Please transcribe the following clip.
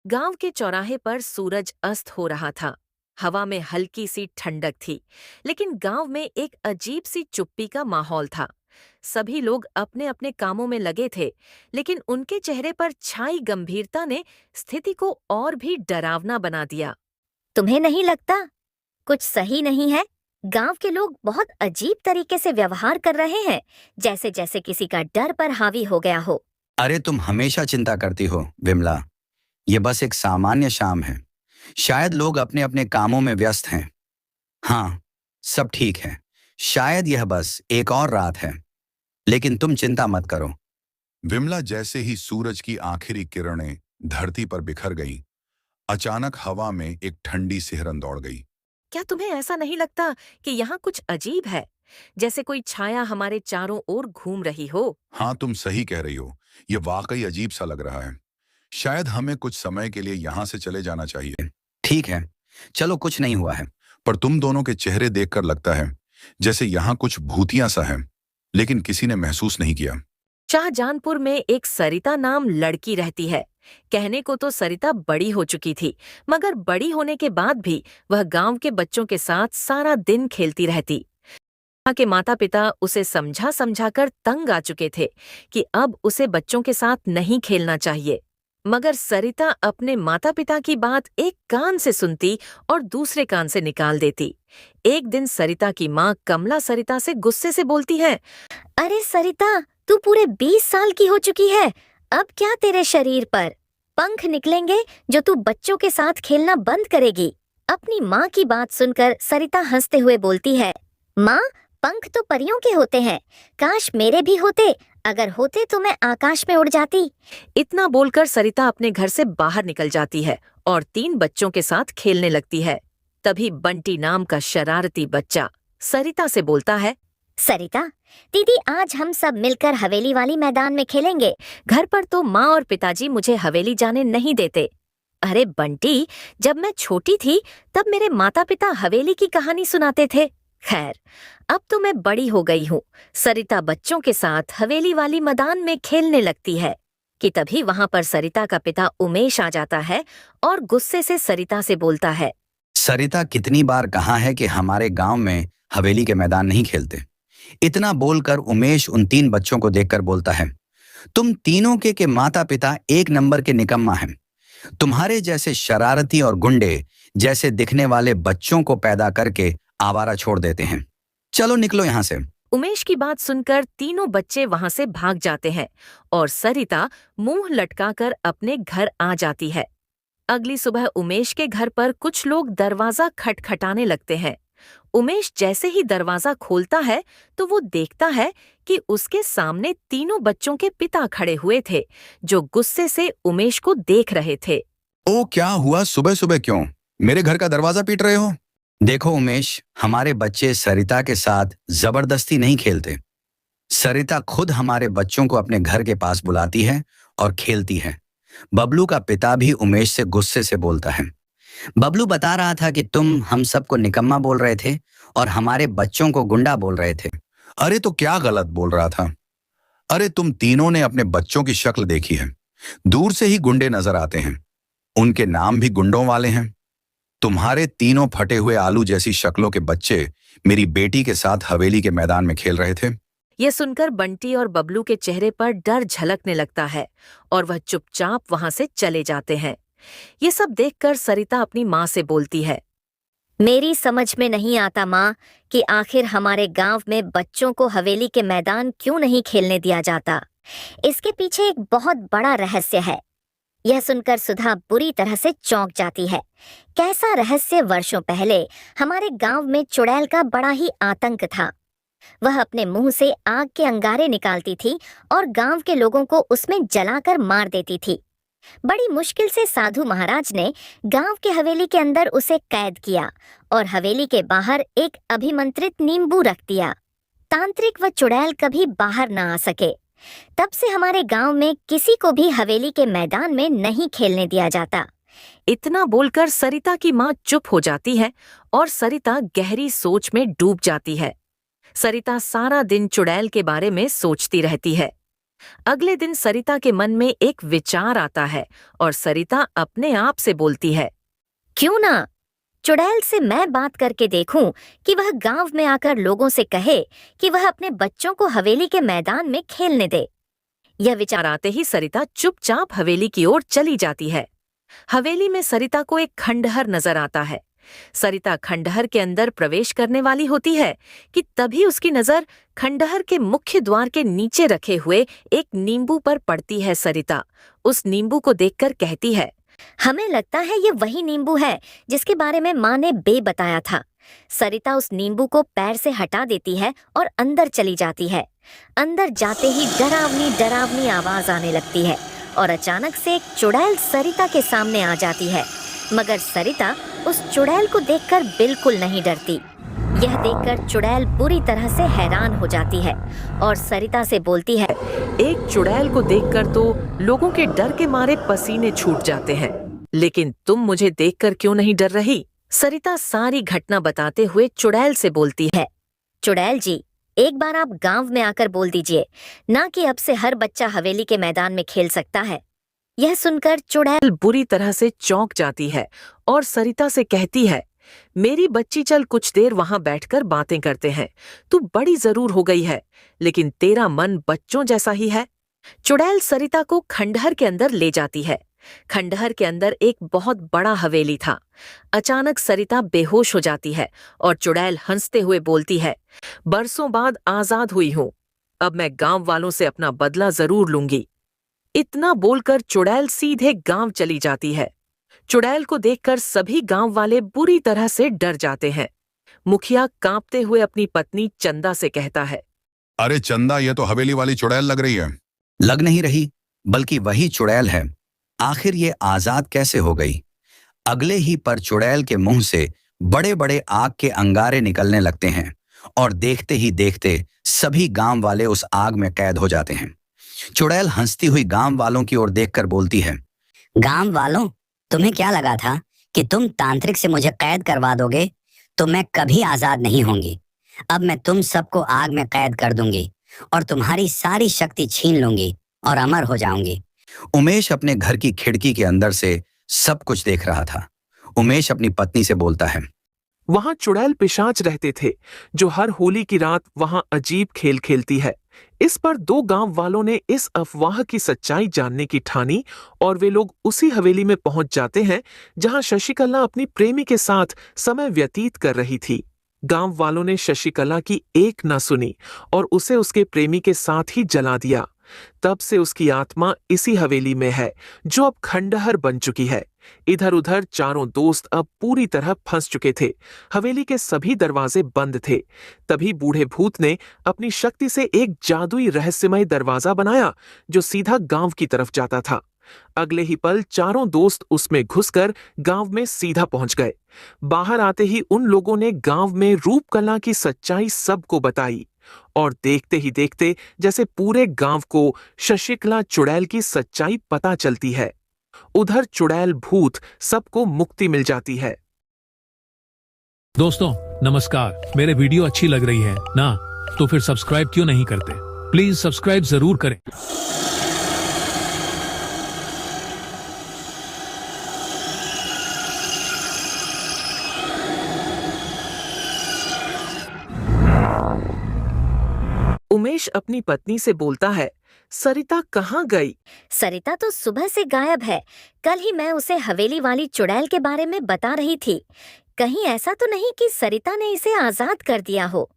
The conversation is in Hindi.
गांव के चौराहे पर सूरज अस्त हो रहा था। हवा में हल्की सी ठंडक थी, लेकिन गांव में एक अजीब सी चुप्पी का माहौल था। सभी लोग अपने अपने कामों में लगे थे, लेकिन उनके चेहरे पर छाई गंभीरता ने स्थिति को और भी डरावना बना दिया। तुम्हें नहीं लगता कुछ सही नहीं है? गांव के लोग बहुत अजीब तरीके से व्यवहार कर रहे हैं, जैसे जैसे किसी का डर पर हावी हो गया हो। अरे तुम हमेशा चिंता करती हो विमला। ये बस एक सामान्य शाम है। शायद लोग अपने अपने कामों में व्यस्त हैं। हाँ, सब ठीक है। शायद यह बस एक और रात है, लेकिन तुम चिंता मत करो। विमला जैसे ही सूरज की आखिरी किरणें धरती पर बिखर गईं, अचानक हवा में एक ठंडी सिहरन दौड़ गई। क्या तुम्हें ऐसा नहीं लगता कि यहाँ कुछ अजीब है, जैसे कोई छाया हमारे चारों ओर घूम रही हो? हाँ, तुम सही कह रही हो। ये वाकई अजीब सा लग रहा है। शायद हमें कुछ समय के लिए यहाँ से चले जाना चाहिए। ठीक है, चलो, कुछ नहीं हुआ है। पर तुम दोनों के चेहरे देखकर लगता है जैसे यहाँ कुछ भूतिया सा है, लेकिन किसी ने महसूस नहीं किया। शाहजहानपुर में एक सरिता नाम लड़की रहती है। कहने को तो सरिता बड़ी हो चुकी थी, मगर बड़ी होने के बाद भी वह गांव के बच्चों के साथ सारा दिन खेलती रहती। वहाँ के माता पिता उसे समझा समझाकर तंग आ चुके थे कि अब उसे बच्चों के साथ नहीं खेलना चाहिए। मगर सरिता अपने माता पिता की बात एक कान से सुनती और दूसरे कान से निकाल देती। एक दिन सरिता की माँ कमला सरिता से गुस्से से बोलती है, अरे सरिता, तू पूरे 20 साल की हो चुकी है। अब क्या तेरे शरीर पर पंख निकलेंगे जो तू बच्चों के साथ खेलना बंद करेगी? अपनी माँ की बात सुनकर सरिता हंसते हुए बोलती है, माँ, पंख तो परियों के होते हैं। काश मेरे भी होते। अगर होते तो मैं आकाश में उड़ जाती। इतना बोलकर सरिता अपने घर से बाहर निकल जाती है और 3 बच्चों के साथ खेलने लगती है। तभी बंटी नाम का शरारती बच्चा सरिता से बोलता है, सरिता दीदी, आज हम सब मिलकर हवेली वाली मैदान में खेलेंगे। घर पर तो माँ और पिताजी मुझे हवेली जाने नहीं देते। अरे बंटी, जब मैं छोटी थी तब मेरे माता पिता हवेली की कहानी सुनाते थे। खैर, अब तो मैं बड़ी हो गई हूँ। सरिता बच्चों के साथ हवेली वाली मैदान में खेलने लगती है कि तभी वहां पर सरिता का पिता उमेश आ जाता है और गुस्से से सरिता से बोलता है, सरिता, कितनी बार कहा है कि हमारे गांव में हवेली के मैदान नहीं खेलते। इतना बोलकर उमेश उन 3 बच्चों को देखकर बोलता है, तुम तीनों के माता पिता एक नंबर के निकम्मा हैं। तुम्हारे जैसे शरारती और गुंडे जैसे दिखने वाले बच्चों को पैदा करके आवारा छोड़ देते हैं। चलो निकलो यहाँ से। उमेश की बात सुनकर तीनों बच्चे वहां से भाग जाते हैं और सरिता मुंह लटकाकर अपने घर आ जाती है। अगली सुबह उमेश के घर पर कुछ लोग दरवाजा खटखटाने लगते हैं। उमेश जैसे ही दरवाजा खोलता है तो वो देखता है कि उसके सामने तीनों बच्चों के पिता खड़े हुए थे, जो गुस्से से उमेश को देख रहे थे। ओ, क्या हुआ? सुबह सुबह क्यों मेरे घर का दरवाजा पीट रहे हो? देखो उमेश, हमारे बच्चे सरिता के साथ जबरदस्ती नहीं खेलते। सरिता खुद हमारे बच्चों को अपने घर के पास बुलाती है और खेलती है। बबलू का पिता भी उमेश से गुस्से से बोलता है, बबलू बता रहा था कि तुम हम सबको निकम्मा बोल रहे थे और हमारे बच्चों को गुंडा बोल रहे थे। अरे तो क्या गलत बोल रहा था? अरे तुम तीनों ने अपने बच्चों की शक्ल देखी है। दूर से ही गुंडे नजर आते हैं। उनके नाम भी गुंडों वाले हैं। तुम्हारे तीनों फटे हुए आलू जैसी शक्लों के बच्चे मेरी बेटी के साथ हवेली के मैदान में खेल रहे थे। यह सुनकर बंटी और बबलू के चेहरे पर डर झलकने लगता है और वह चुपचाप वहां से चले जाते हैं। ये सब देखकर सरिता अपनी माँ से बोलती है, मेरी समझ में नहीं आता माँ कि आखिर हमारे गांव में बच्चों को हवेली के मैदान क्यों नहीं खेलने दिया जाता। इसके पीछे एक बहुत बड़ा रहस्य है। यह सुनकर सुधा बुरी तरह से चौंक जाती है। कैसा रहस्य? वर्षों पहले हमारे गांव में चुड़ैल का बड़ा ही आतंक था। वह अपने मुंह से आग के अंगारे निकालती थी और गांव के लोगों को उसमें जलाकर मार देती थी। बड़ी मुश्किल से साधु महाराज ने गांव के हवेली के अंदर उसे कैद किया और हवेली के बाहर एक अभिमंत्रित नींबू रख दिया। तांत्रिक व चुड़ैल कभी बाहर न आ सके। तब से हमारे गांव में किसी को भी हवेली के मैदान में नहीं खेलने दिया जाता। इतना बोलकर सरिता की माँ चुप हो जाती है और सरिता गहरी सोच में डूब जाती है। सरिता सारा दिन चुड़ैल के बारे में सोचती रहती है। अगले दिन सरिता के मन में एक विचार आता है और सरिता अपने आप से बोलती है, क्यों ना चुड़ैल से मैं बात करके देखूं कि वह गांव में आकर लोगों से कहे कि वह अपने बच्चों को हवेली के मैदान में खेलने दे। यह विचार आते ही सरिता चुपचाप हवेली की ओर चली जाती है। हवेली में सरिता को एक खंडहर नजर आता है। सरिता खंडहर के अंदर प्रवेश करने वाली होती है कि तभी उसकी नजर खंडहर के मुख्य द्वार के नीचे रखे हुए एक नींबू पर पड़ती है। सरिता उस नींबू को देखकर कहती है, हमें लगता है ये वही नींबू है जिसके बारे में माँ ने बताया था। सरिता उस नींबू को पैर से हटा देती है और अंदर चली जाती है। अंदर जाते ही डरावनी डरावनी आवाज आने लगती है और अचानक से एक चुड़ैल सरिता के सामने आ जाती है। मगर सरिता उस चुड़ैल को देखकर बिल्कुल नहीं डरती। यह देखकर चुड़ैल बुरी तरह से हैरान हो जाती है और सरिता से बोलती है, एक चुड़ैल को देखकर तो लोगों के डर के मारे पसीने छूट जाते हैं, लेकिन तुम मुझे देखकर क्यों नहीं डर रही? सरिता सारी घटना बताते हुए चुड़ैल से बोलती है, चुड़ैल जी, एक बार आप गांव में आकर बोल दीजिए ना कि अब से हर बच्चा हवेली के मैदान में खेल सकता है। यह सुनकर चुड़ैल बुरी तरह से चौंक जाती है और सरिता से कहती है, मेरी बच्ची, चल कुछ देर वहां बैठकर बातें करते हैं। तू बड़ी जरूर हो गई है, लेकिन तेरा मन बच्चों जैसा ही है। चुड़ैल सरिता को खंडहर के अंदर ले जाती है। खंडहर के अंदर एक बहुत बड़ा हवेली था। अचानक सरिता बेहोश हो जाती है और चुड़ैल हंसते हुए बोलती है, बरसों बाद आजाद हुई हूं, अब मैं गांव वालों से अपना बदला जरूर लूंगी। इतना बोलकर चुड़ैल सीधे गांव चली जाती है। चुड़ैल को देखकर सभी गांव वाले बुरी तरह से डर जाते हैं। मुखिया कांपते हुए अपनी पत्नी चंदा से कहता है, अरे चंदा, ये तो हवेली वाली चुड़ैल लग रही है। लग नहीं रही, बल्कि वही चुड़ैल है। आखिर ये आजाद कैसे हो गई? अगले ही पर चुड़ैल के मुंह से बड़े बड़े आग के अंगारे निकलने लगते हैं और देखते ही देखते सभी गांव वाले उस आग में कैद हो जाते हैं। चुड़ैल हंसती हुई गांव वालों की ओर देखकर बोलती है, गांव वालों, तुम्हें क्या लगा था कि तुम तांत्रिक से मुझे कैद करवा दोगे? तो मैं कभी आजाद नहीं होंगी। अब मैं तुम सबको आग में कैद कर दूंगी और तुम्हारी सारी शक्ति छीन लूंगी और अमर हो जाऊंगी। उमेश अपने घर की खिड़की के अंदर से सब कुछ देख रहा था। उमेश अपनी पत्नी से बोलता है, वहां चुड़ैल पिशाच रहते थे जो हर होली की रात वहां अजीब खेल खेलती है। इस पर दो गांव वालों ने इस अफवाह की सच्चाई जानने की ठानी और वे लोग उसी हवेली में पहुंच जाते हैं जहां शशिकला अपनी प्रेमी के साथ समय व्यतीत कर रही थी। गांव वालों ने शशिकला की एक न सुनी और उसे उसके प्रेमी के साथ ही जला दिया। तब से उसकी आत्मा इसी हवेली में है जो अब खंडहर बन चुकी है। इधर उधर चारों दोस्त अब पूरी तरह फंस चुके थे। हवेली के सभी दरवाजे बंद थे। तभी बूढ़े भूत ने अपनी शक्ति से एक जादुई रहस्यमय दरवाजा बनाया जो सीधा गांव की तरफ जाता था। अगले ही पल चारों दोस्त उसमें घुसकर गांव में सीधा पहुंच गए। बाहर आते ही उन लोगों ने गांव में रूपकला की सच्चाई सबको बताई और देखते ही देखते जैसे पूरे गांव को शशिकला चुड़ैल की सच्चाई पता चलती है। उधर चुड़ैल भूत सबको मुक्ति मिल जाती है। दोस्तों नमस्कार, मेरे वीडियो अच्छी लग रही है ना, तो फिर सब्सक्राइब क्यों नहीं करते? प्लीज सब्सक्राइब जरूर करें। उमेश अपनी पत्नी से बोलता है, सरिता कहाँ गई? सरिता तो सुबह से गायब है। कल ही मैं उसे हवेली वाली चुड़ैल के बारे में बता रही थी। कहीं ऐसा तो नहीं कि सरिता ने इसे आजाद कर दिया हो।